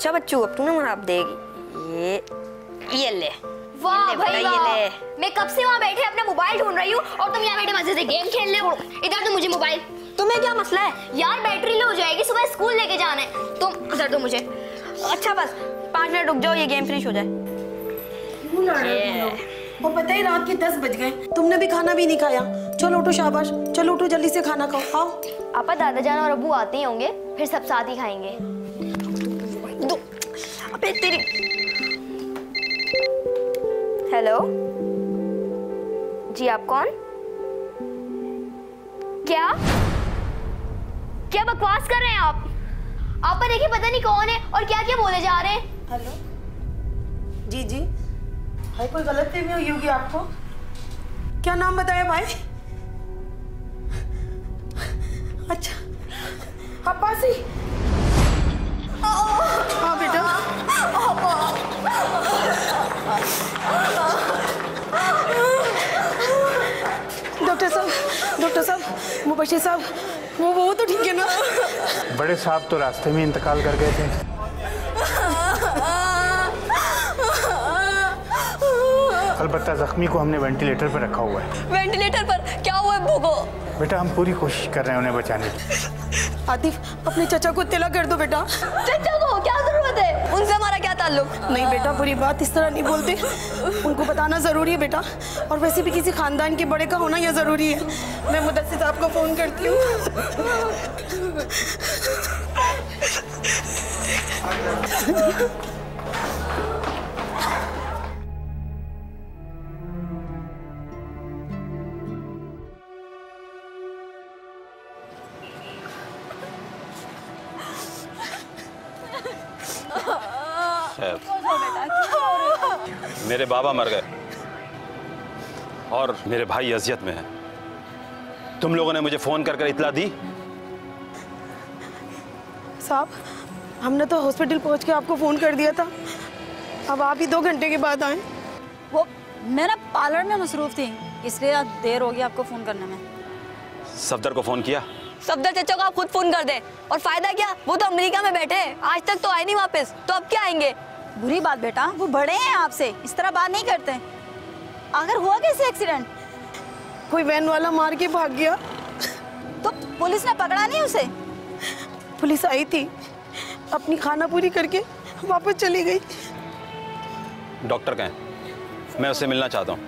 अच्छा बच्चू, अब तू ना मना देगी। ये ले। वाह भाई वाह, मैं कब से वहाँ बैठे अपना मोबाइल ढूंढ रही हूँ और तुम यहाँ बैठे मजे से गेम खेल रहे हो। इधर दो मुझे मोबाइल। तुम्हें क्या मसला है यार? बैटरी लो हो जाएगी, सुबह स्कूल लेके जाना है। तुम इधर दो मुझे। अच्छा बस 5 मिनट रुक जाओ, ये गेम फिनिश हो जाए। वो पता ही रात के 10 बज गए, तुमने भी खाना भी नहीं खाया। चलो उठो, शाबाश, चलो उठो जल्दी से खाना खाओ। आओ। आपा दादा जान और अब्बू आते ही होंगे, फिर सब साथ ही खाएंगे। दो। अबे तेरी। हेलो जी, आप कौन? क्या क्या बकवास कर रहे हैं आप? आपा देखिए पता नहीं कौन है और क्या क्या बोले जा रहे हैं। हेलो जी जी, भाई कोई गलतफहमी हुई होगी आपको। क्या नाम बताया भाई? अच्छा अब्बासी। हाँ बेटा। डॉक्टर साहब, मुबशिर साहब, वो तो ठीक है ना? बड़े साहब तो रास्ते में इंतकाल कर गए थे। अलबत्ता जख्मी को हमने वेंटिलेटर पर रखा हुआ है। वेंटिलेटर पर? क्या हुआ है अब्बू को? बेटा हम पूरी कोशिश कर रहे हैं उन्हें बचाने की। आतिफ, अपने चचा को इत्तला कर दो बेटा। चचा को क्या जरूरत है? उनसे हमारा क्या ताल्लुक? नहीं बेटा, बुरी बात इस तरह नहीं बोलते, उनको बताना जरूरी है बेटा। और वैसे भी किसी खानदान के बड़े का होना यह जरूरी है। मैं मुदस्सिर साहब को फोन करती हूँ। मेरे बाबा मर गए और मेरे भाई अजियत में हैं। तुम लोगों ने मुझे फोन कर इत्तला दी? साहब, हमने तो हॉस्पिटल पहुंच के आपको फोन कर दिया था। अब आप ही 2 घंटे के बाद आए। वो मैं ना पार्लर में मसरूफ थी, इसलिए देर हो गई आपको फोन करने में। सफदर को फोन किया? सफदर चचा को आप खुद फोन कर दे। और फायदा क्या, वो तो अमेरिका में बैठे हैं, आज तक तो आए नहीं वापस, तो अब क्या आएंगे? बुरी बात बेटा, वो बड़े हैं आपसे, इस तरह बात नहीं करते। अगर हुआ कैसे एक्सीडेंट? कोई वैन वाला मार के भाग गया। तो पुलिस ने पकड़ा नहीं उसे? पुलिस आई थी, अपनी खाना पूरी करके वापस चली गई। डॉक्टर कहें, मैं उससे मिलना चाहता हूँ।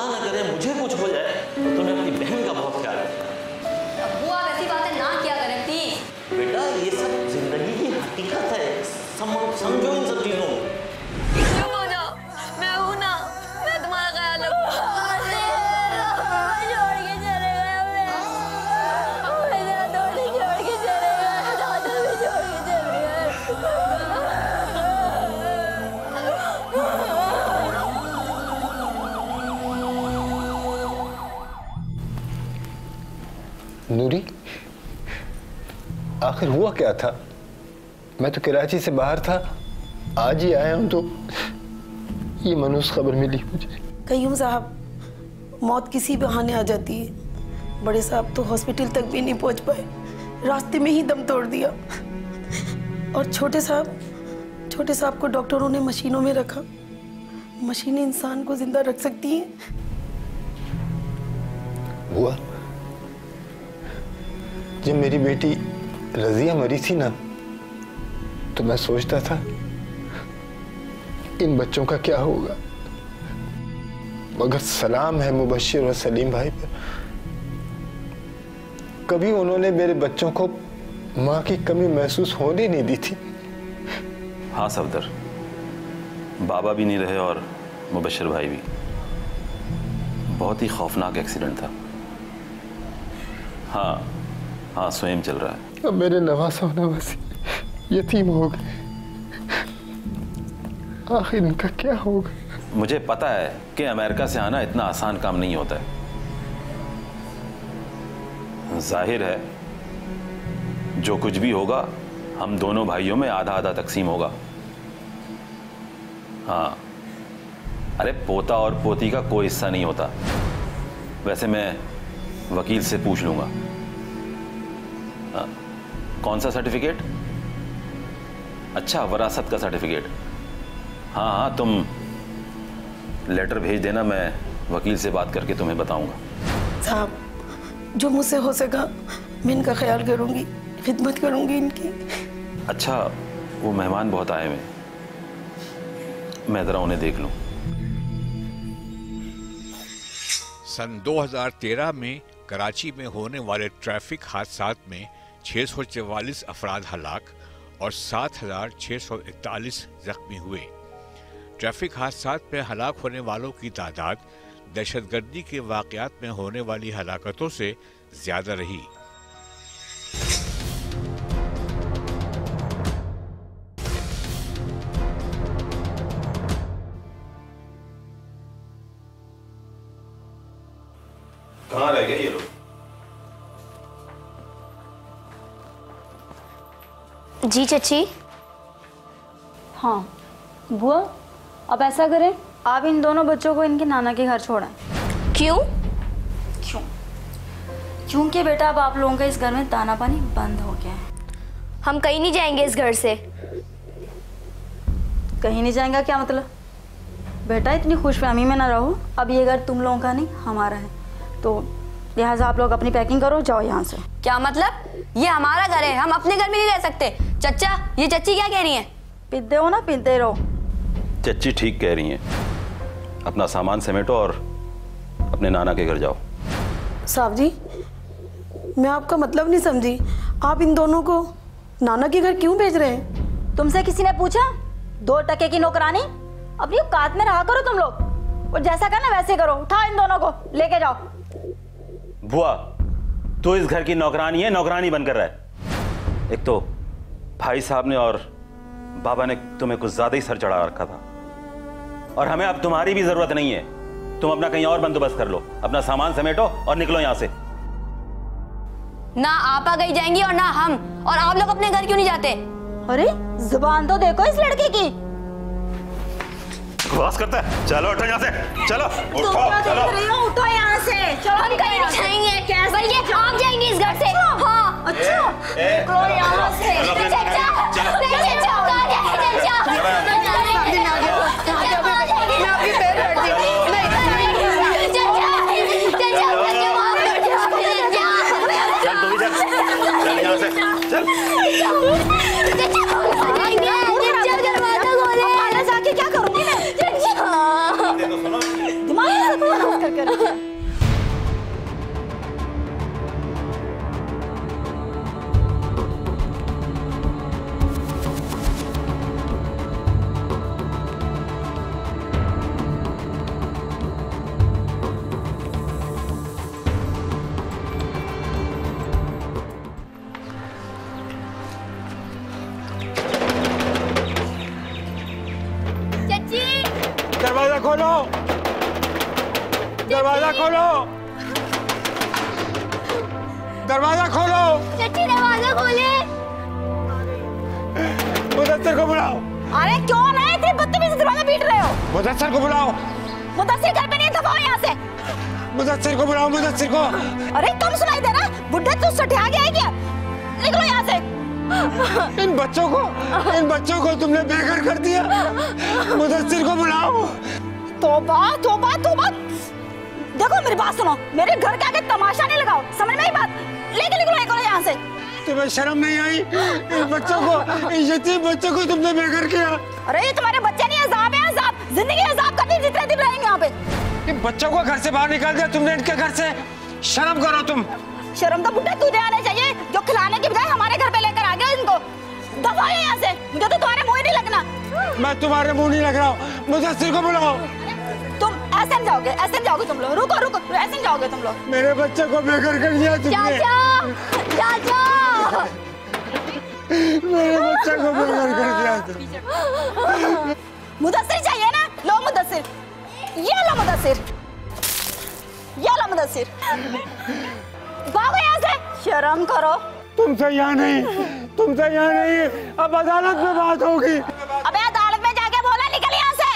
खुदा ना करे मुझे कुछ हो जाए तो तुम्हें अपनी बहन का बहुत ख्याल रखना। बुआ वैसी बातें ना किया करें प्लीज। बेटा ये सब जिंदगी की हकीकत है, समझो इन सब चीजों को। चुप हो जाओ, मैं हूं ना, मैं तुम्हारा ख्याल रखूंगा। नूरी, आखिर हुआ क्या था? मैं तो कराची से बाहर था, आज ही आया हूं तो ये मनहूस खबर मिली मुझे। कयूम साहब, मौत किसी बहाने आ जाती है। बड़े साहब तो हॉस्पिटल तक भी नहीं पहुंच पाए, रास्ते में ही दम तोड़ दिया। और छोटे साहब को डॉक्टरों ने मशीनों में रखा। मशीनें इंसान को जिंदा रख सकती हैं। हुआ जब मेरी बेटी रजिया मरी थी ना, तो मैं सोचता था इन बच्चों का क्या होगा, मगर सलाम है मुबश्शिर और सलीम भाई पर, कभी उन्होंने मेरे बच्चों को माँ की कमी महसूस होने नहीं दी थी। हाँ सफदर, बाबा भी नहीं रहे और मुबश्शिर भाई भी। बहुत ही खौफनाक एक्सीडेंट था। हाँ स्वयं चल रहा है। अब मेरे नवासा नवासी यतीम हो गए, आखिर इनका क्या होगा? मुझे पता है कि अमेरिका से आना इतना आसान काम नहीं होता है। जाहिर है जो कुछ भी होगा हम दोनों भाइयों में आधा आधा तकसीम होगा। हाँ, अरे पोता और पोती का कोई हिस्सा नहीं होता। वैसे मैं वकील से पूछ लूंगा। कौन सा सर्टिफिकेट? अच्छा, वरासत का सर्टिफिकेट। हाँ, तुम लेटर भेज देना, मैं वकील से बात करके तुम्हें बताऊंगा। साहब, जो मुझसे हो सका मैं इनका ख्याल करूंगी, खिदमत करूंगी इनकी। अच्छा, वो मेहमान बहुत आए हुए, मैं जरा उन्हें देख लूं। सन 2013 में कराची में होने वाले ट्रैफिक हादसात में 644 अफराद हलाक और 7,641 जख्मी हुए। ट्रैफिक हादसात में हलाक होने वालों की तादाद दहशतगर्दी के वाक़यात में होने वाली हलाकतों से ज़्यादा रही। कहाँ रह गए ये लोग? जी चची। हाँ बुआ, अब ऐसा करें, आप इन दोनों बच्चों को इनके नाना के घर छोड़ें। क्यों? क्योंकि बेटा अब आप लोगों का इस घर में दाना पानी बंद हो गया है। हम कहीं नहीं जाएंगे इस घर से। कहीं नहीं जाएगा क्या मतलब? बेटा इतनी खुशफहमी में ना रहो, अब ये घर तुम लोगों का नहीं हमारा है, तो लिहाजा आप लोग अपनी पैकिंग करो, जाओ यहाँ से। क्या मतलब? ये हमारा घर है, हम अपने घर में नहीं रह सकते। चच्चा, ये चच्ची क्या कह रही हैं? पीते हो ना, पीते रहो। चच्ची ठीक कह रही हैं, अपना सामान समेटो और अपने नाना के घर जाओ। साहब जी, मैं आपका मतलब नहीं समझी। आप इन दोनों को नाना के घर क्यों भेज रहे हैं? तुमसे किसी ने पूछा? 2 टके की नौकरानी, अपनी औकात में रहा करो तुम लोग, और जैसा करना वैसे करो। उठाओ इन दोनों को, लेके जाओ। बुआ, तू इस घर की नौकरानी है, नौकरानी बनकर रहे। एक तो भाई साहब ने और बाबा ने तुम्हें कुछ ज्यादा ही सर चढ़ा रखा था, और हमें अब तुम्हारी भी जरूरत नहीं है। तुम अपना कहीं और बंदोबस्त कर लो, अपना सामान समेटो और निकलो यहां से। ना आपा कहीं जाएंगी और ना हम। और आप लोग अपने घर क्यों नहीं जाते? अरे जुबान तो देखो इस लड़के की। बकवास करता है। चलो उठो यहाँ से, चलो उठो, चलो। उठो यहाँ से, चलो। हम कहीं नहीं जाएंगे, बल्कि आप जाएंगे इस घर से। हाँ अच्छा, निकलो यहाँ से। चचा, कर दिया। दरवाजा खोलो, दरवाजा खोलो, दरवाजा खोलो। चच्ची दरवाजा खोले। मुदस्सिर को बुलाओ। अरे क्यों नहीं, इतनी बदतमीजी से दरवाजा पीट रहे हो? मुदस्सिर को बुलाओ। मुदस्सिर घर पे नहीं, दफा हो यहाँ से। मुदस्सिर को बुलाओ, मुदस्सिर को। अरे तुम सुनाई दे रहा, बुढ़ा तू सठिया गया है क्या? निकलो यहाँ से। इन बच्चों को तुमने बेघर कर दिया। मुदस्सिर को बुलाओ। तौबा तौबा तौबा। देखो मेरी बात सुनो, मेरे घर के आगे तमाशा नहीं लगाओ, समझ में आई बात? लेके निकलो एक और यहाँ से। तुम्हें शर्म नहीं आई? इन बच्चों को, इन यतीम बच्चों को तुमने बेघर किया। अरे ये तुम्हारे बच्चे नहीं, अजाब है अजाब। जिंदगी अजाब करनी जितने दिन रहेंगे यहाँ पे। इन बच्चों को घर से बाहर निकाल दिया तुमने इनके घर से। शर्म करो तुम। शर्म तो बुढ़ा तुझे आने चाहिए, जो खिलाने की बजाय हमारे घर पे लेकर आ गया इनको। दफा हो यहाँ से, मुझे तो तुम्हारे मुंह ही नहीं लगना। मैं तुम्हारे मुंह नहीं लग रहा हूँ। मुदस्सिर को बुलाओ। तुम ऐसे जाओगे तुम लोग। रुको रुको, ऐसे जाओगे तुम लोग। मेरे बच्चे को बेघर कर दिया तुमने। चाचा मेरे बच्चे को बेघर कर दिया तुमने। मुदस्सिर चाहिए ना? लो मुदस्सिर, ये लो मुदस्सिर, ये लो मुदस्सिर। भागो यहाँ से, शर्म करो। तुमसे यहाँ नहीं, अब अदालत में बात होगी। अबे अदालत में जाके बोला, निकल यहाँ से।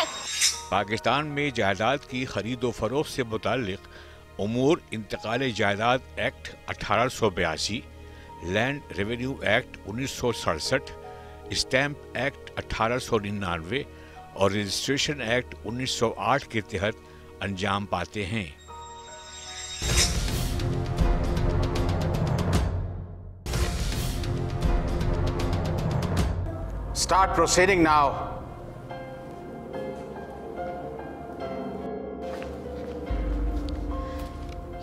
पाकिस्तान में जायदाद की खरीदो फरोख्त से मुताल्लिक उमूर इंतकाल जायदाद act 1882, land revenue act 1967, stamp act 1899 और रजिस्ट्रेशन एक्ट 1908 के तहत अंजाम पाते हैं। Start proceeding now.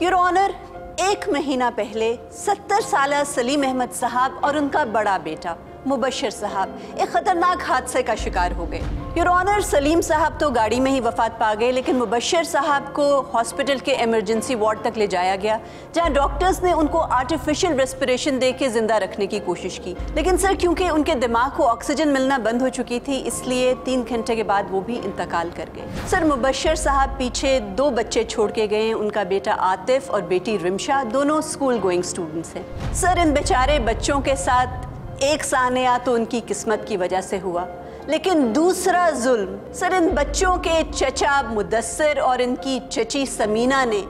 Your honour, 1 महीना पहले 70 साल सलीम अहमद साहब और उनका बड़ा बेटा मुबश्शिर साहब एक खतरनाक हादसे का शिकार हो गए। योर ऑनर, सलीम साहब तो गाड़ी में ही वफात पा गए, लेकिन मुबश्शिर साहब को हॉस्पिटल के इमरजेंसी वार्ड तक ले जाया गया, जहां डॉक्टर्स ने उनको आर्टिफिशियल रेस्पिरेशन दे के जिंदा रखने की कोशिश की। लेकिन सर, क्योंकि उनके दिमाग को ऑक्सीजन मिलना बंद हो चुकी थी, इसलिए 3 घंटे के बाद वो भी इंतकाल कर गए। सर, मुबश्शिर साहब पीछे 2 बच्चे छोड़ के गए हैं। उनका बेटा आतिफ और बेटी रिमशा, दोनों स्कूल गोइंग स्टूडेंट्स हैं। सर, इन बेचारे बच्चों के साथ एक सानिया तो उनकी किस्मत की वजह से हुआ, लेकिन दूसरा जुल्म सर, इन बच्चों के चचा मुदस्सिर और इनकी चची समीना ने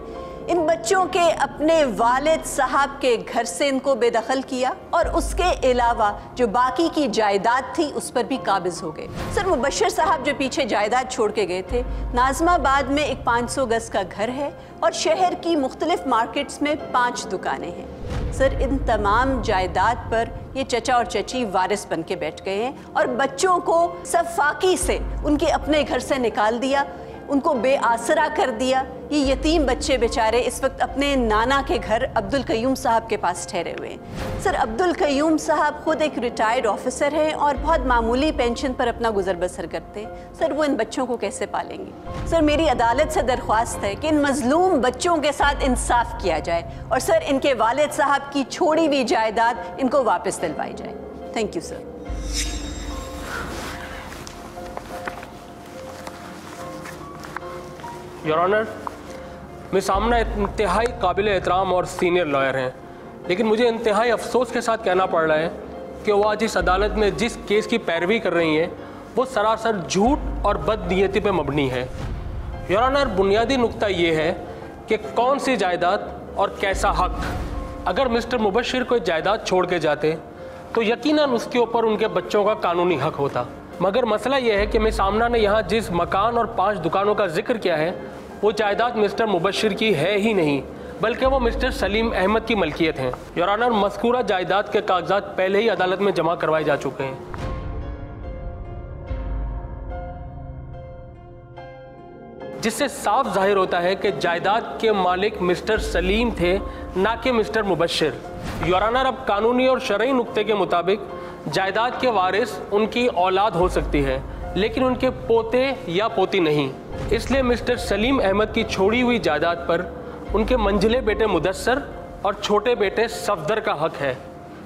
इन बच्चों के अपने वालिद साहब के घर से इनको बेदखल किया और उसके अलावा जो बाकी की जायदाद थी उस पर भी काबिज हो गए। सर, मुबश्शिर साहब जो पीछे जायदाद छोड़ के गए थे, नाज़माबाद में एक 500 गज का घर है और शहर की मुख्तलिफ मार्केट्स में 5 दुकानें हैं। सर, इन तमाम जायदाद पर ये चचा और चची वारिस बन के बैठ गए हैं और बच्चों को सफाकी से उनके अपने घर से निकाल दिया, उनको बेआसरा कर दिया। ये यतीम बच्चे बेचारे इस वक्त अपने नाना के घर अब्दुल कयूम साहब के पास ठहरे हुए हैं। सर, अब्दुल कयूम साहब खुद एक रिटायर्ड ऑफिसर हैं और बहुत मामूली पेंशन पर अपना गुजर बसर करते हैं। सर, वो इन बच्चों को कैसे पालेंगे? सर, मेरी अदालत से दरख्वास्त है कि इन मजलूम बच्चों के साथ इंसाफ किया जाए और सर, इनके वालिद साहब की छोड़ी हुई जायदाद इनको वापस दिलवाई जाए। Thank you sir. Your honour, मेरे सामने इंतहाई काबिल एहतराम और सीनियर लॉयर हैं, लेकिन मुझे इंतहाई अफसोस के साथ कहना पड़ रहा है कि वो आज इस अदालत में जिस केस की पैरवी कर रही हैं वो सरासर झूठ और बदनीयती पे मबनी है। योर ऑनर, बुनियादी नुक्ता ये है कि कौन सी जायदाद और कैसा हक। अगर मिस्टर मुबश्शिर को जायदाद छोड़ के जाते तो यकीनन उसके ऊपर उनके बच्चों का कानूनी हक होता, मगर मसला यह है कि मेरे सामने ने यहाँ जिस मकान और 5 दुकानों का जिक्र किया है वो जायदाद मिस्टर मुबश्शिर की है ही नहीं, बल्कि वो मिस्टर सलीम अहमद की मलकियत हैं। योर ऑनर, मज़कूरा जायदाद के कागजात पहले ही अदालत में जमा करवाए जा चुके हैं। जिससे साफ जाहिर होता है कि जायदाद के मालिक मिस्टर सलीम थे, ना कि मिस्टर मुबश्शिर। योर ऑनर, अब कानूनी और शरई नुक्ते के मुताबिक जायदाद के वारिस उनकी औलाद हो सकती है, लेकिन उनके पोते या पोती नहीं। इसलिए मिस्टर सलीम अहमद की छोड़ी हुई जायदाद पर उनके मंझले बेटे मुदस्सर और छोटे बेटे सफदर का हक है।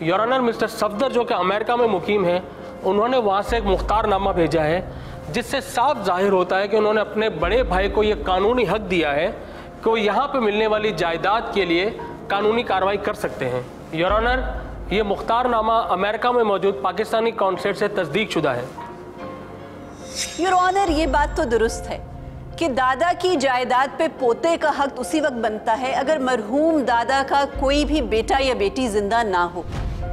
योर ऑनर, मिस्टर सफदर जो कि अमेरिका में मुकीम है, उन्होंने वहाँ से एक मुख्तारनामा भेजा है जिससे साफ जाहिर होता है कि उन्होंने अपने बड़े भाई को ये कानूनी हक दिया है कि वो यहाँ पर मिलने वाली जायदाद के लिए कानूनी कार्रवाई कर सकते हैं। योर ऑनर, ये मुख्तारनामा अमेरिका में मौजूद पाकिस्तानी कॉन्सुलेट से तस्दीक शुदा है। योर ऑनर, ये बात तो दुरुस्त है कि दादा की जायदाद पे पोते का हक उसी वक्त बनता है अगर मरहूम दादा का कोई भी बेटा या बेटी जिंदा ना हो।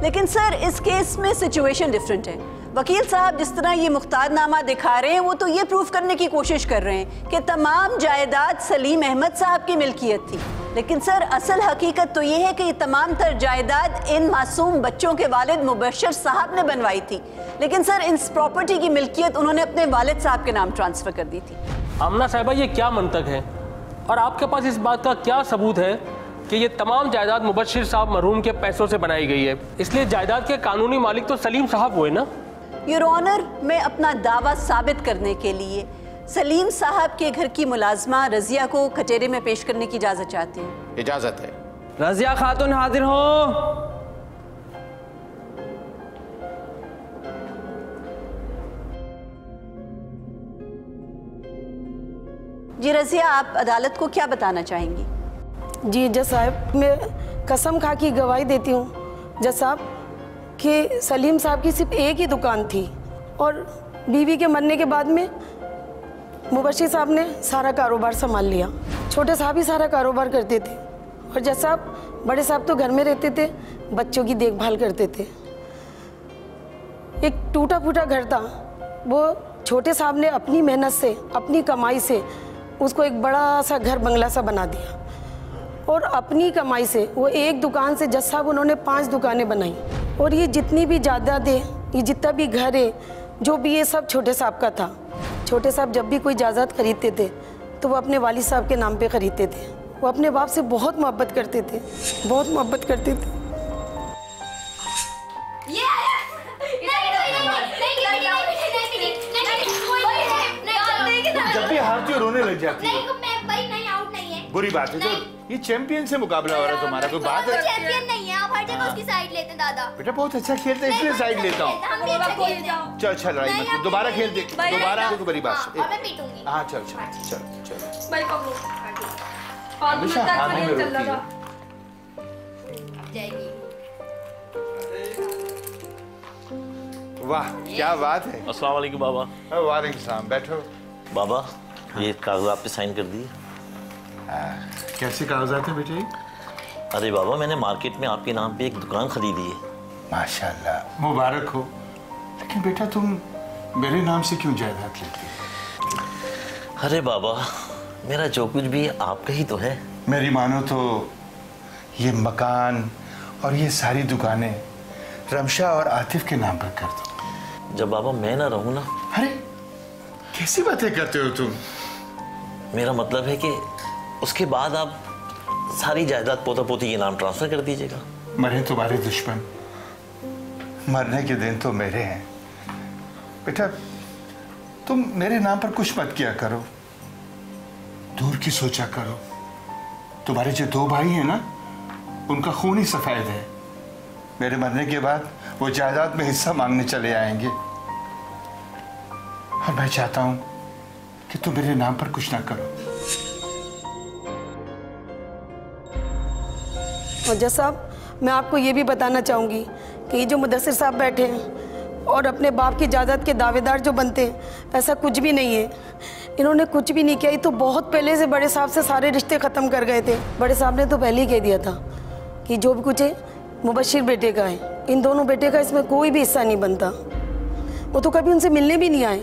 लेकिन सर, इस केस में सिचुएशन डिफरेंट है। वकील साहब जिस तरह ये मुख्तारनामा दिखा रहे हैं वो तो ये प्रूफ करने की कोशिश कर रहे हैं कि तमाम जायदाद सलीम अहमद साहब की मिल्कियत थी। लेकिन सर, असल हकीकत तो ये है कि ये तमाम तर जायदाद इन मासूम बच्चों के वालिद मुबश्शिर साहब ने बनवाई थी। लेकिन सर, इस प्रॉपर्टी की मिल्कियत उन्होंने अपने वालिद साहब के नाम ट्रांसफर कर दी थी। आमना साहिबा, ये क्या मंतक है और आपके पास इस बात का क्या सबूत है कि ये तमाम जायदाद मुबश्शिर साहब मरहूम के पैसों से बनाई गई है? इसलिए जायदाद के कानूनी मालिक तो सलीम साहब हुए ना। योर ऑनर, मैं अपना दावा साबित करने के लिए सलीम साहब के घर की मुलाजमा रजिया को कचहरी में पेश करने की इजाजत चाहती हूँ। इजाजत है। रजिया खातून हाजिर हो। जी रजिया, आप अदालत को क्या बताना चाहेंगी? जी जज साहब, मैं कसम खा की गवाही देती हूँ जज साहब कि सलीम साहब की सिर्फ एक ही दुकान थी और बीवी के मरने के बाद में मुबश्शिर साहब ने सारा कारोबार संभाल लिया। छोटे साहब ही सारा कारोबार करते थे और जज साहब बड़े साहब तो घर में रहते थे, बच्चों की देखभाल करते थे। एक टूटा फूटा घर था, वो छोटे साहब ने अपनी मेहनत से, अपनी कमाई से उसको एक बड़ा सा घर बंगला सा बना दिया और अपनी कमाई से वो एक दुकान से जज साहब उन्होंने 5 दुकानें बनाई। और ये जितनी भी जायदाद है, ये जितना भी घर है, जो भी ये सब छोटे साहब का था। छोटे साहब जब भी कोई जायदाद खरीदते थे तो वो अपने वालिद साहब के नाम पे खरीदते थे। वो अपने बाप से बहुत मोहब्बत करते थे, बहुत मोहब्बत करते थे। जब भी हारती हो रोने लग जाती है। बुरी बात है। तो ये चैंपियन से मुकाबला हो रहा है तुम्हारा, कोई बात है? चैंपियन नहीं है, आप हर जगह उसकी साइड लेते हैं दादा। बेटा बहुत अच्छा खेलते हैं इसलिए साइड लेता हूँ। चल चल लड़ाई मत, दोबारा खेल दे, दोबारा देखो बड़ी बात। मैं पीटूंगी। हाँ चल चल चल चल। हमेशा हाथ में रोती है। वाह क्या बात है। अस्सलाम वालेकुम बाबा। वालेकुम सलाम, बैठो। बाबा ये कागजात पे साइन कर दिए। कैसे कागजात हैं बेटे? अरे बाबा, मैंने मार्केट में आपके नाम पे एक दुकान खरीदी है। माशाल्लाह, मुबारक हो। लेकिन बेटा तुम मेरे नाम से क्यों जायदाद लेते हो? अरे बाबा, मेरा जो कुछ भी आपका ही तो है। मेरी मानो तो ये मकान और ये सारी दुकानें रमशा और आतिफ के नाम पर कर दो। जब बाबा मैं ना रहूं ना। अरे कैसी बातें करते हो तुम? मेरा मतलब है कि उसके बाद आप सारी जायदाद पोता पोती के नाम ट्रांसफर कर दीजिएगा। मरे तुम्हारे दुश्मन, मरने के दिन तो मेरे हैं। बेटा तुम मेरे नाम पर कुछ मत किया करो, दूर की सोचा करो। तुम्हारे जो 2 भाई हैं ना, उनका खून ही सफेद है। मेरे मरने के बाद वो जायदाद में हिस्सा मांगने चले आएंगे और मैं चाहता हूं कि तुम मेरे नाम पर कुछ ना करो। और जज साहब, मैं आपको ये भी बताना चाहूँगी कि ये जो मुदस्सिर साहब बैठे हैं और अपने बाप की जायदाद के दावेदार जो बनते हैं, ऐसा कुछ भी नहीं है। इन्होंने कुछ भी नहीं किया। ये तो बहुत पहले से बड़े साहब से सारे रिश्ते ख़त्म कर गए थे। बड़े साहब ने तो पहले ही कह दिया था कि जो भी कुछ है मुबश्शिर बेटे का है, इन दोनों बेटे का इसमें कोई भी हिस्सा नहीं बनता। वो तो कभी उनसे मिलने भी नहीं आए,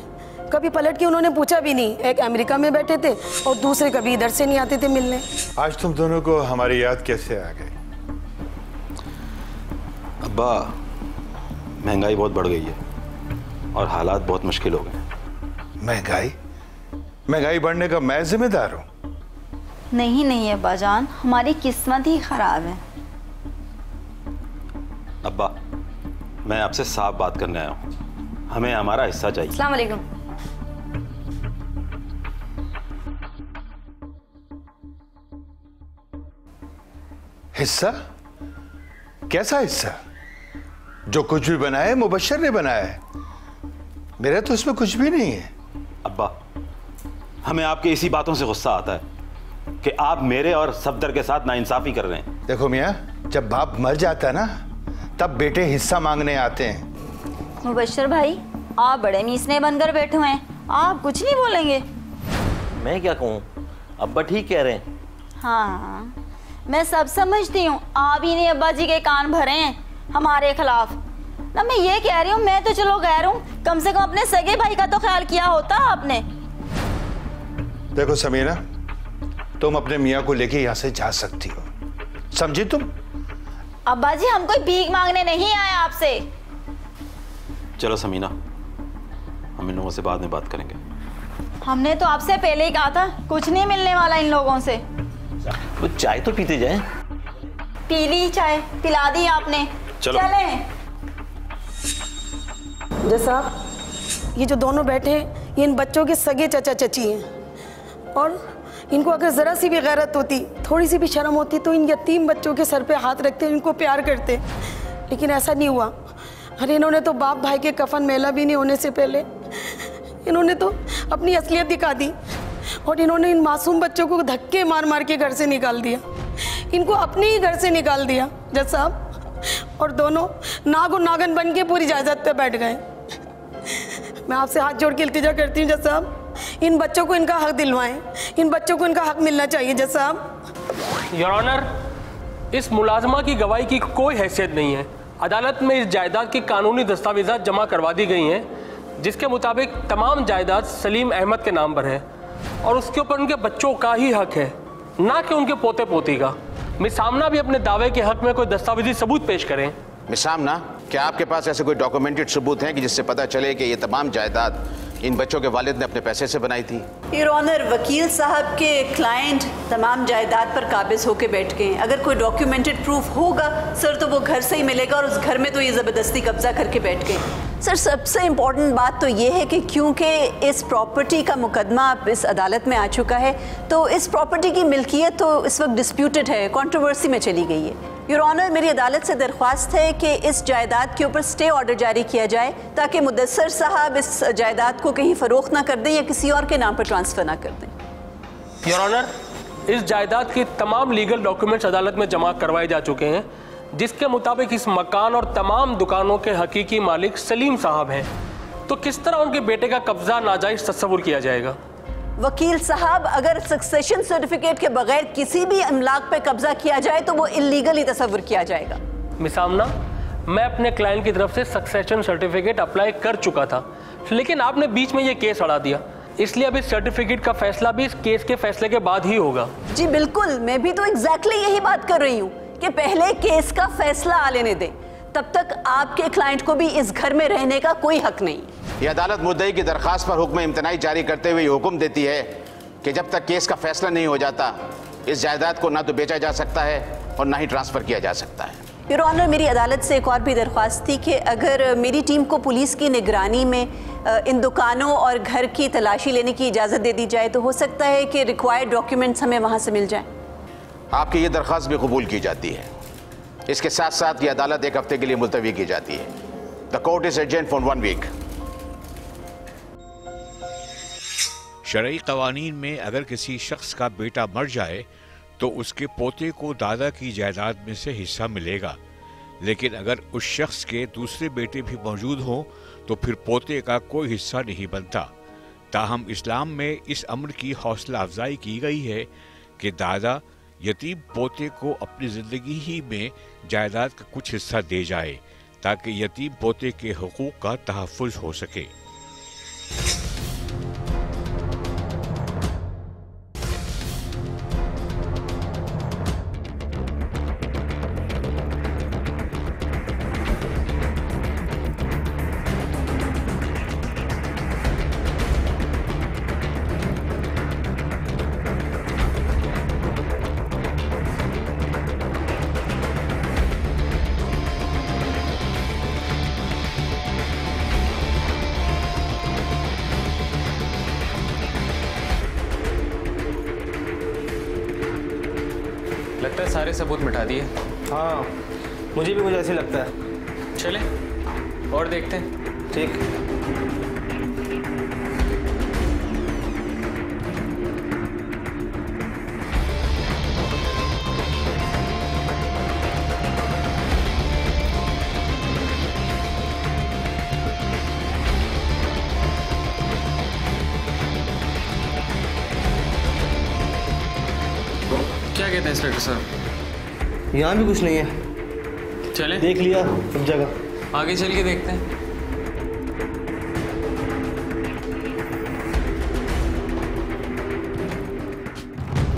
कभी पलट के उन्होंने पूछा भी नहीं। एक अमेरिका में बैठे थे और दूसरे कभी इधर से नहीं आते थे मिलने। आज तुम दोनों को हमारी याद कैसे आ गई? अब्बा, महंगाई बहुत बढ़ गई है और हालात बहुत मुश्किल हो गए। महंगाई? महंगाई बढ़ने का मैं जिम्मेदार हूं? नहीं नहीं अब्बा जान, हमारी किस्मत ही खराब है। अब्बा, मैं आपसे साफ बात करने आया हूं। हमें हमारा हिस्सा चाहिए। अस्सलाम वालेकुम। हिस्सा? कैसा हिस्सा? जो कुछ भी बनाया है मुबश्शिर ने बनाया है, मेरा तो उसमें कुछ भी नहीं है। अब्बा, हमें आपके इसी बातों से गुस्सा आता है कि आप मेरे और सफदर के साथ नाइंसाफी कर रहे हैं। देखो मियां, जब बाप मर जाता है ना, तब बेटे हिस्सा मांगने आते हैं। मुबश्शिर भाई, आप बड़े मीसने बनकर बैठे हुए हैं, आप कुछ नहीं बोलेंगे? मैं क्या कहूँ, अब्बा ठीक कह रहे हैं। हाँ, मैं सब समझती हूँ, आप ही ने अब्बा जी के कान भरे हैं हमारे खिलाफ ना। मैं ये कह रही हूँ, मैं तो चलो गैर हूँ, कम से कम अपने सगे भाई का तो ख्याल किया होता आपने। देखो समीरा, तुम अपने मियाँ को लेके यहाँ से जा सकती हो, समझी तुम? अब्बा जी, हम कोई भीख मांगने नहीं आए आपसे। चलो समीना, हम इन लोगों से बाद में बात करेंगे। हमने तो आपसे पहले ही कहा था, कुछ नहीं मिलने वाला इन लोगों से। वो चाय तो पीते जाए। पी ली चाय, पिला दी आपने। चलो। चलें। साहब, ये जो दोनों बैठे हैं, ये इन बच्चों के सगे चचा चची हैं, और इनको अगर ज़रा सी भी गैरत होती, थोड़ी सी भी शर्म होती, तो इन यतीम बच्चों के सर पे हाथ रखते, इनको प्यार करते। लेकिन ऐसा नहीं हुआ। अरे इन्होंने तो बाप भाई के कफन मेला भी नहीं होने से पहले इन्होंने तो अपनी असलियत दिखा दी, और इन्होंने इन मासूम बच्चों को धक्के मार मार के घर से निकाल दिया, इनको अपने ही घर से निकाल दिया जज साहब। और दोनों नाग और नागन बन के पूरी जायदाद पे बैठ गए। मैं आपसे हाथ जोड़ के इल्तिजा करती हूँ जज साहब, इन बच्चों को इनका हक दिलवाएं, इन बच्चों को इनका हक मिलना चाहिए जज साहब। योर ऑनर, इस मुलाजमा की गवाही की कोई हैसियत नहीं है। अदालत में इस जायदाद की कानूनी दस्तावेजात जमा करवा दी गई हैं, जिसके मुताबिक तमाम जायदाद सलीम अहमद के नाम पर है, और उसके ऊपर उनके बच्चों का ही हक है, ना कि उनके पोते पोती का। मिस आमना भी अपने दावे के हक में कोई दस्तावेजी सबूत पेश करें। मिस आमना, क्या आपके पास ऐसे कोई डॉक्यूमेंटेड सबूत हैं कि जिससे पता चले कि ये तमाम जायदाद इन बच्चों के वालिद ने अपने पैसे से बनाई थी? योर ऑनर, वकील साहब के क्लाइंट तमाम जायदाद पर काबिज होकर बैठ गए हैं। अगर कोई डॉक्यूमेंटेड प्रूफ होगा सर, तो वो घर से ही मिलेगा, और उस घर में तो ये ज़बरदस्ती कब्जा करके बैठ गए। सर, सबसे इम्पॉर्टेंट बात तो ये है कि क्योंकि इस प्रॉपर्टी का मुकदमा अब इस अदालत में आ चुका है, तो इस प्रॉपर्टी की मिल्कियत तो इस वक्त डिस्प्यूटेड है, कंट्रोवर्सी में चली गई है। योर ऑनर, मेरी अदालत से दरख्वास्त है कि इस जायदाद के ऊपर स्टे ऑर्डर जारी किया जाए, ताकि मुदस्सर साहब इस जायदाद को कहीं फ़रोख्त ना कर दें या किसी और के नाम पर ट्रांसफ़र ना कर दें। योर ऑनर, इस जायदाद की तमाम लीगल डॉक्यूमेंट्स अदालत में जमा करवाए जा चुके हैं, जिसके मुताबिक इस मकान और तमाम दुकानों के हकीकी मालिक सलीम साहब हैं। तो किस तरह उनके बेटे का कब्जा नाजायज तस्वुर किया जाएगा? वकील साहब, अगर सक्सेशन सर्टिफिकेट के बगैर किसी भी अमलाक पे कब्जा किया जाए तो वो इल्लीगली तस्वुर किया जाएगा। मिस आमना, मैं अपने क्लाइंट की तरफ से सक्सेशन सर्टिफिकेट अप्लाई कर चुका था, लेकिन आपने बीच में ये केस अड़ा दिया, इसलिए अब इस सर्टिफिकेट का फैसला भी इस केस के फैसले के बाद ही होगा। जी बिल्कुल, मैं भी तो एग्जैक्टली यही बात कर रही हूँ कि पहले केस का फैसला आ लेने दें, तब तक आपके क्लाइंट को भी इस घर में रहने का कोई हक नहीं। ये अदालत मुद्दई की दरख्वास्त पर हुक्म इम्तनाई जारी करते हुए हुक्म देती है कि जब तक केस का फैसला नहीं हो जाता, इस जायदाद को ना तो बेचा जा सकता है और ना ही ट्रांसफ़र किया जा सकता है। योर ऑनर, मेरी अदालत से एक और भी दरख्वास्त थी कि अगर मेरी टीम को पुलिस की निगरानी में इन दुकानों और घर की तलाशी लेने की इजाज़त दे दी जाए, तो हो सकता है कि रिक्वायर्ड डॉक्यूमेंट्स हमें वहाँ से मिल जाएं। आपकी ये दरख्वास्त भी कबूल की जाती है। इसके साथ साथ ये अदालत एक हफ्ते के लिए मुलतवी की जाती है। The court is adjourned for 1 week. शरई कवानीन में अगर किसी शख्स का बेटा मर जाए तो उसके पोते को दादा की जायदाद में से हिस्सा मिलेगा, लेकिन अगर उस शख्स के दूसरे बेटे भी मौजूद हों तो फिर पोते का कोई हिस्सा नहीं बनता। ताहम इस्लाम में इस अमर की हौसला अफजाई की गई है कि दादा यतीम पोते को अपनी ज़िंदगी ही में जायदाद का कुछ हिस्सा दे जाए, ताकि यतीम पोते के हुकूक का तहफ़्फ़ुज़ हो सके। लगता है सारे सबूत मिटा दिए। हाँ, मुझे भी कुछ ऐसे लगता है। चले और देखते हैं। ठीक। क्या कहते हैं इंस्पेक्टर साहब? यहाँ भी कुछ नहीं है। चले देख लिया सब जगह, आगे चल के देखते हैं।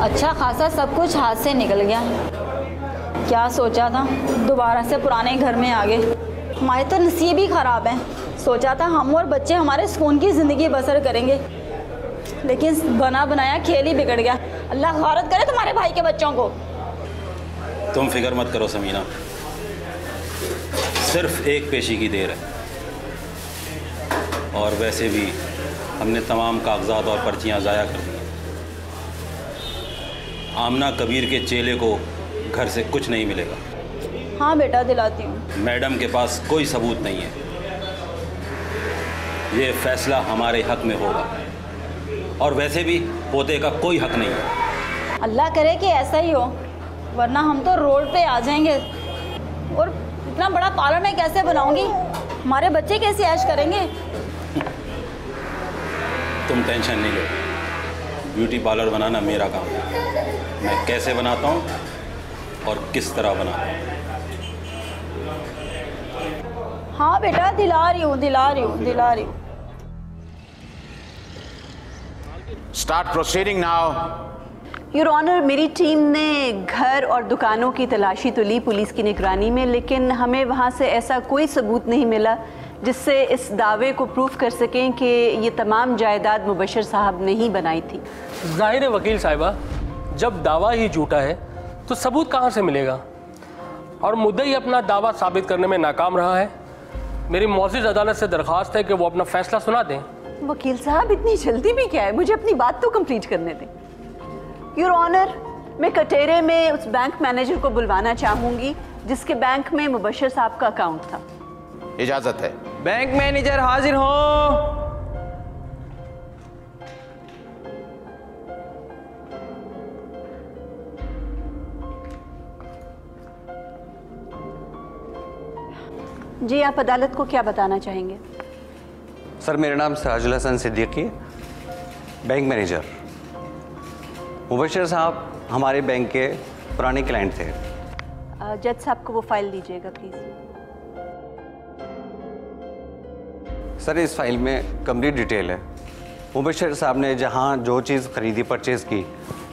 अच्छा खासा सब कुछ हाथ से निकल गया। क्या सोचा था दोबारा से पुराने घर में आ गए। हमारे तो नसीब ही खराब है। सोचा था हम और बच्चे हमारे सुकून की ज़िंदगी बसर करेंगे, लेकिन बना बनाया खेल ही बिगड़ गया। अल्लाह गौरत करे तुम्हारे भाई के बच्चों को। तुम फिक्र मत करो समीना, सिर्फ एक पेशी की देर है। और वैसे भी हमने तमाम कागजात और पर्चियां ज़ाया कर दी। आमना कबीर के चेले को घर से कुछ नहीं मिलेगा। हाँ बेटा, दिलाती हूँ। मैडम के पास कोई सबूत नहीं है। ये फैसला हमारे हक में होगा, और वैसे भी पोते का कोई हक नहीं है। अल्लाह करे कि ऐसा ही हो, वरना हम तो रोड पे आ जाएंगे। और इतना बड़ा पार्लर मैं कैसे बनाऊंगी? हमारे बच्चे कैसे ऐश करेंगे? तुम टेंशन नहीं लो, ब्यूटी पार्लर बनाना मेरा काम है। मैं कैसे बनाता हूँ और किस तरह बनाता हूँ। हाँ बेटा, दिला रही हूँ, दिला रही हूँ, दिला रही हूँ। Start proceeding now. Your honour, मेरी टीम ने घर और दुकानों की तलाशी तो ली पुलिस की निगरानी में, लेकिन हमें वहाँ से ऐसा कोई सबूत नहीं मिला जिससे इस दावे को प्रूफ कर सकें कि ये तमाम जायदाद मुबशर साहब ने ही बनाई थी। जाहिर है वकील साहिबा, जब दावा ही झूठा है तो सबूत कहाँ से मिलेगा? और मुद्दई अपना दावा साबित करने में नाकाम रहा है। मेरी मौजूद अदालत से दरख्वास्त है कि वो अपना फैसला सुना दें। वकील साहब, इतनी जल्दी भी क्या है? मुझे अपनी बात तो कंप्लीट करने दें। योर ऑनर, मैं कटेरे में उस बैंक मैनेजर को बुलवाना चाहूंगी जिसके बैंक में मुबशर साहब का अकाउंट था। इजाजत है। बैंक मैनेजर हाजिर हो। जी, आप अदालत को क्या बताना चाहेंगे? सर, मेरा नाम सिराजुल हसन सिद्दीकी, बैंक मैनेजर। मुबशर साहब हमारे बैंक के पुराने क्लाइंट थे। जज साहब को वो फाइल दीजिएगा प्लीज। सर, इस फाइल में कंप्लीट डिटेल है। मुबशर साहब ने जहां जो चीज़ खरीदी, परचेज़ की,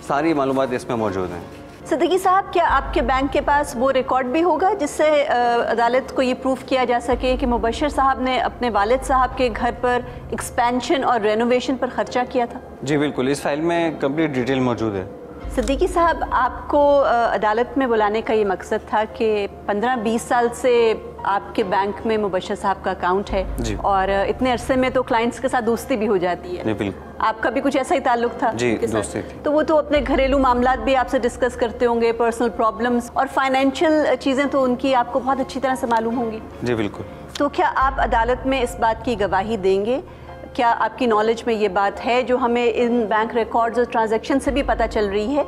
सारी मालूमात इसमें मौजूद हैं। सिद्दीकी साहब, क्या आपके बैंक के पास वो रिकॉर्ड भी होगा जिससे अदालत को ये प्रूफ किया जा सके कि मुबशर साहब ने अपने वालिद साहब के घर पर एक्सपेंशन और रेनोवेशन पर खर्चा किया था? जी बिल्कुल, इस फाइल में कंप्लीट डिटेल मौजूद है। सिद्दीकी साहब, आपको अदालत में बुलाने का ये मकसद था कि 15-20 साल से आपके बैंक में मुबशर साहब का अकाउंट है जी। और इतने अरसे में तो क्लाइंट्स के साथ दोस्ती भी हो जाती है। जी बिल्कुल। आपका भी कुछ ऐसा ही ताल्लुक था? जी, दोस्ती थी। तो वो तो अपने घरेलू मामलात भी आपसे डिस्कस करते होंगे, पर्सनल प्रॉब्लम्स और फाइनेंशियल चीज़ें तो उनकी आपको बहुत अच्छी तरह से मालूम होंगी। जी बिल्कुल। तो क्या आप अदालत में इस बात की गवाही देंगे? क्या आपकी नॉलेज में ये बात है जो हमें इन बैंक रिकॉर्ड्स और ट्रांजैक्शन से भी पता चल रही है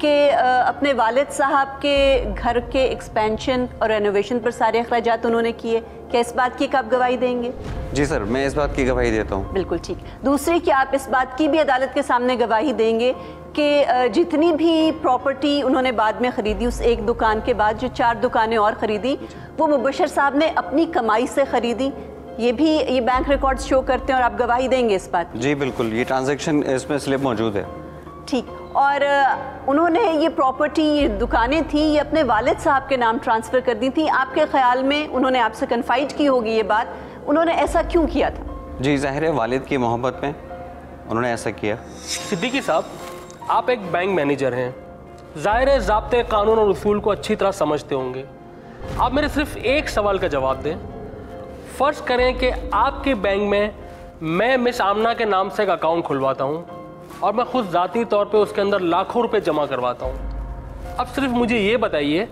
कि अपने वालिद साहब के घर के एक्सपेंशन और रेनोवेशन पर सारे अखराजात उन्होंने किए? क्या इस बात की आप गवाही देंगे? जी सर, मैं इस बात की गवाही देता हूँ। बिल्कुल ठीक। दूसरी, कि आप इस बात की भी अदालत के सामने गवाही देंगे कि जितनी भी प्रॉपर्टी उन्होंने बाद में ख़रीदी, उस एक दुकान के बाद जो 4 दुकानें और ख़रीदी, वो मुबशर साहब ने अपनी कमाई से ख़रीदी? ये भी ये बैंक रिकॉर्ड्स शो करते हैं और आप गवाही देंगे इस बात की? जी बिल्कुल, ये ट्रांजैक्शन इसमें स्लिप मौजूद है। ठीक। और उन्होंने ये प्रॉपर्टी, ये दुकानें थी, ये अपने वालिद साहब के नाम ट्रांसफ़र कर दी थी। आपके ख्याल में उन्होंने आपसे कन्फाइड की होगी ये बात, उन्होंने ऐसा क्यों किया था? जी ज़ाहिर है, वालिद की मोहब्बत में उन्होंने ऐसा किया। सिद्दीकी साहब, आप एक बैंक मैनेजर हैं, ज़ाहिर है ज़ाब्ते कानून और उसूल को अच्छी तरह समझते होंगे। आप मेरे सिर्फ एक सवाल का जवाब दें। फ़र्ज़ करें कि आपके बैंक में मैं मिस आमना के नाम से एक अकाउंट खुलवाता हूँ और मैं खुद ज़ाती तौर पे उसके अंदर लाखों रुपए जमा करवाता हूँ। अब सिर्फ मुझे ये बताइए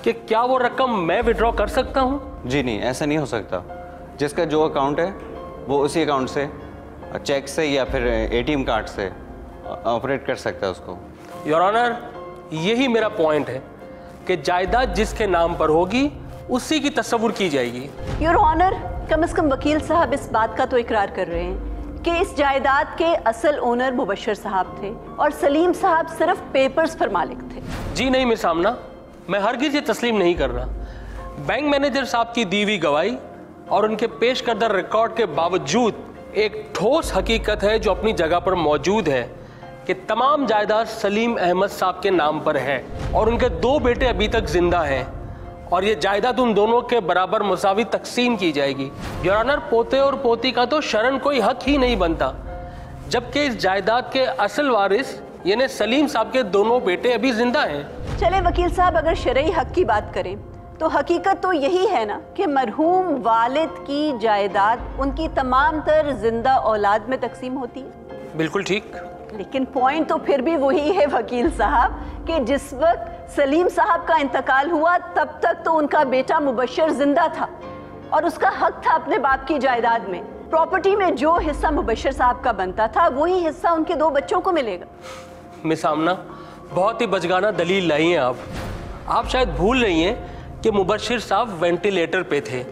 कि क्या वो रकम मैं विड्रॉ कर सकता हूँ? जी नहीं, ऐसा नहीं हो सकता। जिसका जो अकाउंट है वो उसी अकाउंट से चेक से या फिर एटीएम कार्ड से ऑपरेट कर सकता है उसको। योर ऑनर, यही मेरा पॉइंट है कि जायदाद जिसके नाम पर होगी उसी की तस्वुर की जाएगी। योर ऑनर, कम से कम वकील साहब इस बात का तो इकरार कर रहे हैं कि इस जायदाद के असल ओनर मुबश्शिर साहब थे और सलीम साहब सिर्फ पेपर्स पर मालिक थे। जी नहीं मिस आमना, मैं हरगिज़ ये तस्लीम नहीं कर रहा। बैंक मैनेजर साहब की दी हुई गवाही और उनके पेश करदा रिकॉर्ड के बावजूद एक ठोस हकीकत है जो अपनी जगह पर मौजूद है कि तमाम जायदाद सलीम अहमद साहब के नाम पर है और उनके 2 बेटे अभी तक जिंदा हैं और ये जायदाद उन दोनों के बराबर मुसावी तकसीम की जाएगी। योर ऑनर, पोते और पोती का तो शरण कोई हक ही नहीं बनता, जबकि इस जायदाद के असल वारिस यानी सलीम साहब के दोनों बेटे अभी जिंदा हैं। चले वकील साहब, अगर शरई हक की बात करें तो हकीकत तो यही है ना कि मरहूम वालिद की जायदाद उनकी तमाम तर जिंदा औलाद में तकसीम होती है। बिल्कुल ठीक, लेकिन पॉइंट तो फिर भी वही है वकील साहब कि जिस वक्त सलीम साहब का इंतकाल हुआ तब तक तो उनका बेटा मुबश्शिर जिंदा था और उसका हक था अपने बाप की जायदाद में। प्रॉपर्टी में जो हिस्सा मुबश्शिर साहब का बनता था वही हिस्सा उनके 2 बच्चों को मिलेगा। मिस आमना, बहुत ही बचगाना दलील लाई हैं आप शायद भूल रही हैं कि मुबश्शिर साहब वेंटिलेटर पे थे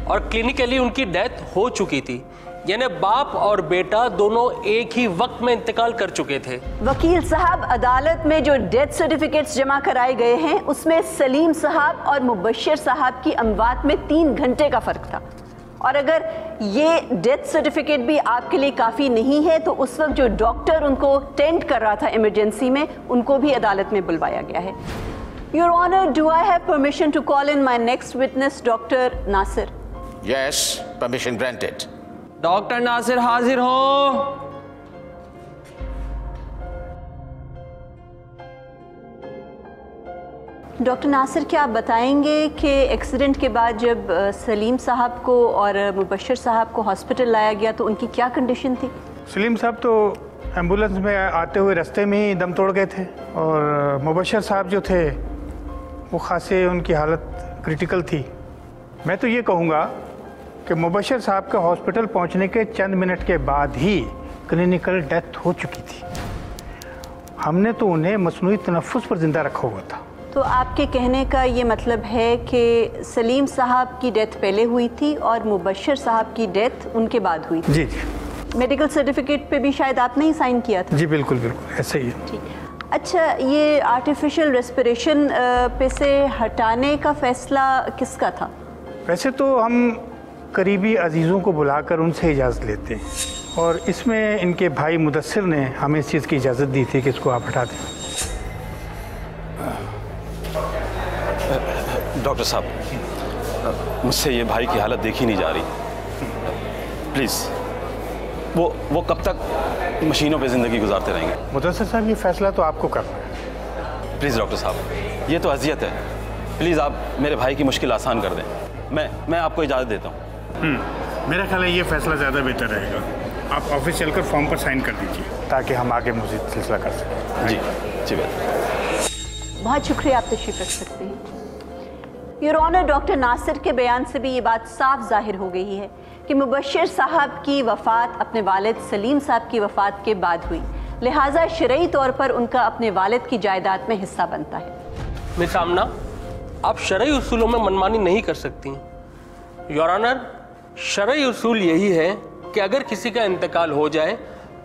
और क्लिनिकली उनकी डेथ हो चुकी थी, यानी बाप और बेटा दोनों एक ही वक्त में इंतकाल कर चुके थे। वकील साहब, अदालत में जो डेथ सर्टिफिकेट्स जमा कराए गए हैं उसमें सलीम साहब और मुबश्शिर साहब की अमवात में 3 घंटे का फर्क था और अगर ये डेथ सर्टिफिकेट भी आपके लिए काफ़ी नहीं है तो उस वक्त जो डॉक्टर उनको टेंड कर रहा था इमरजेंसी में उनको भी अदालत में बुलवाया गया है। Your honour, do I have permission to call in my next witness doctor Nasir? Yes, permission granted. Doctor Nasir हाजिर हो। डॉक्टर नासिर, क्या आप बताएंगे कि एक्सीडेंट के बाद जब सलीम साहब को और मुबश्शिर साहब को हॉस्पिटल लाया गया तो उनकी क्या कंडीशन थी? सलीम साहब तो एम्बुलेंस में आते हुए रास्ते में ही दम तोड़ गए थे और मुबश्शिर साहब जो थे वो खासे उनकी हालत क्रिटिकल थी। मैं तो ये कहूँगा कि मुबश्शिर साहब के हॉस्पिटल पहुँचने के चंद मिनट के बाद ही क्लिनिकल डेथ हो चुकी थी। हमने तो उन्हें मसनूई तनफ्फुस पर जिंदा रखा हुआ था। तो आपके कहने का ये मतलब है कि सलीम साहब की डेथ पहले हुई थी और मुबश्शिर साहब की डेथ उनके बाद हुई थी? जी जी। मेडिकल सर्टिफिकेट पे भी शायद आपने ही साइन किया था? जी बिल्कुल बिल्कुल ऐसे ही। ठीक। अच्छा, ये आर्टिफिशियल रेस्पिरेशन पे से हटाने का फैसला किसका था? वैसे तो हम करीबी अजीज़ों को बुलाकर उनसे इजाज़त लेते हैं और इसमें इनके भाई मुदस्सिर ने हमें इस चीज़ की इजाज़त दी थी कि इसको आप हटा दें। डॉक्टर साहब, मुझसे ये भाई की हालत देखी नहीं जा रही। प्लीज़, वो कब तक मशीनों पे ज़िंदगी गुजारते रहेंगे? मुदस्सिर साहब, ये फैसला तो आपको करना है। प्लीज़ डॉक्टर साहब, ये तो अजियत है। प्लीज़ आप मेरे भाई की मुश्किल आसान कर दें। मैं आपको इजाज़त देता हूँ। मेरा ख्याल है ये फैसला ज़्यादा बेहतर रहेगा। आप ऑफिस चलकर फॉर्म पर साइन कर दीजिए ताकि हम आगे मज़ीद सिलसिला कर सकें। जी जी बेहतर। बहुत शुक्रिया, आप तशरीफ रख सकते हैं। योर ऑनर, डॉक्टर नासिर के बयान से भी ये बात साफ जाहिर हो गई है कि मुबश्शिर साहब की वफ़ात अपने वालिद सलीम साहब की वफ़ात के बाद हुई, लिहाजा शरई तौर पर उनका अपने वालिद की जायदाद में हिस्सा बनता है। मिस आमना, आप शरई उसूलों में मनमानी नहीं कर सकती। योर ऑनर, शरई उसूल यही है कि अगर किसी का इंतकाल हो जाए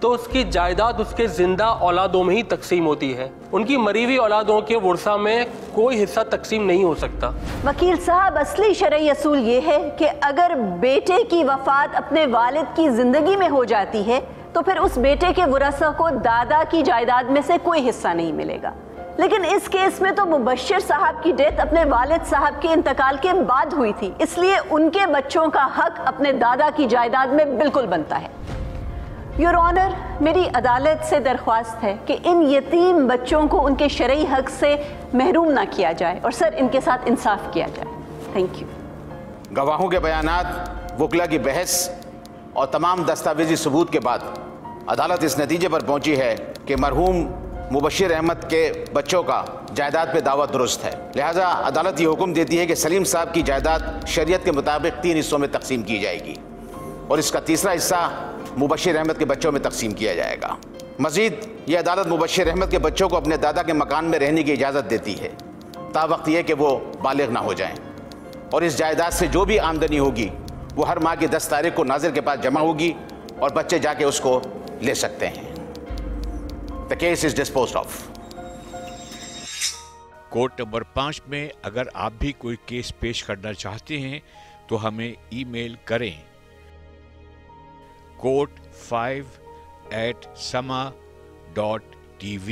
तो उसकी जायदाद उसके जिंदा औलादों में ही तकसीम होती है। उनकी मरी हुई औलादों के वर्सा में कोई हिस्सा तकसीम नहीं हो सकता। वकील साहब, असली शरई असूल ये है कि अगर बेटे की वफात अपने वालिद की जिंदगी में हो जाती है तो फिर उस बेटे के वरसा को दादा की जायदाद में से कोई हिस्सा नहीं मिलेगा। लेकिन इस केस में तो मुबश्शिर साहब की डेथ अपने वालिद साहब के इंतकाल के बाद हुई थी, इसलिए उनके बच्चों का हक अपने दादा की जायदाद में बिल्कुल बनता है। योर ऑनर, मेरी अदालत से दरख्वास्त है कि इन यतीम बच्चों को उनके शरई हक से महरूम ना किया जाए और सर इनके साथ इंसाफ किया जाए। Thank you. गवाहों के बयानात, वकला की बहस और तमाम दस्तावेजी सबूत के बाद अदालत इस नतीजे पर पहुंची है कि मरहूम मुबशिर अहमद के बच्चों का जायदाद पे दावा दुरुस्त है, लिहाजा अदालत ये हुक्म देती है कि सलीम साहब की जायदाद शरीयत के मुताबिक 3 हिस्सों में तकसीम की जाएगी और इसका तीसरा हिस्सा मुबशिर अहमद के बच्चों में तकसीम किया जाएगा। मजीद ये अदालत मुबशिर अहमद के बच्चों को अपने दादा के मकान में रहने की इजाज़त देती है तावक्त यह कि वो बालिग ना हो जाएं, और इस जायदाद से जो भी आमदनी होगी वो हर माह की 10 तारीख को नाजिर के पास जमा होगी और बच्चे जाके उसको ले सकते हैं। The case is disposed of. Court number 5 में अगर आप भी कोई केस पेश करना चाहते हैं तो हमें ईमेल करें court5@sama.tv।